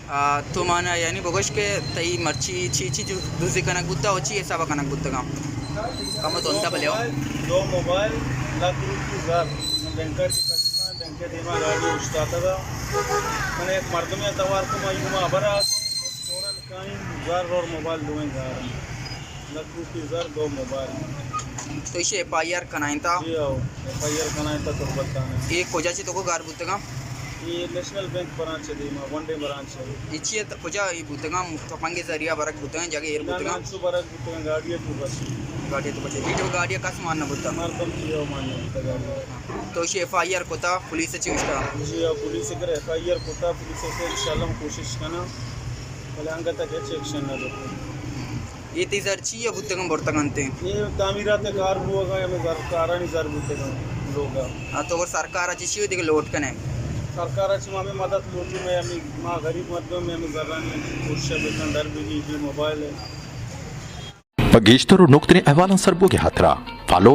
तो माना यानी बगोश के तई मर्ची ची जो दूसरी कनक बुद्धा होची ऐसा कनक बुद्धा का कम तो उनका भले हो दो मोबाइल लाख रुपये जार बैंकर की कस्टमर बैंके देमा गाड़ी उस्ताता था मैंने एक मर्द में तवार को मायूमा भरा फौरन काइन जार और मोबाइल दोवें जार लाख रुपये जार दो मोबाइल तो इसे FIR कनाइन था जी आओ FIR कनाइन था तो बताना ये कोजाची तो को गार बुद्धा का ये नेशनल बैंक ब्रांच है दीमा वन डे ब्रांच है इच्छे कोजा ये बुद्धा का तो पंगे जरिया बरक बुद्धा जगह एयर बुद्धा का सुबरक बुद्धा गाड़ी है तू बस गाड़ी तो बचे वीडियो गाड़ी का मानना बुद्धा मारतम किया मान्य बुद्धा गाड़ी तो इसे FIR कोता पुलिस से चिंगस्टा जी आओ पुलिस करे FIR कोता पुलिस से इंशाल्लाह कोशिश करना पहले अंग तक एक्शन ना दो ये तीसर ची या बुद्धा का बरता कांते ये तामीरात कार हुआ हमें कारानी जार बुद्धा का लोग तो अगर सरकार अच्छी ची होती लोट कने सरकाराची मामे मदत लोटी में हमें माँ गरीब मर्दों में हमें जरानी कोशिश बेतन डर भी मोबाइल है Geeshtoru nuqtini ahwalan sarboge hatra follow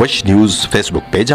wash news facebook page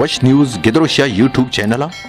wash news gedrosha youtube channel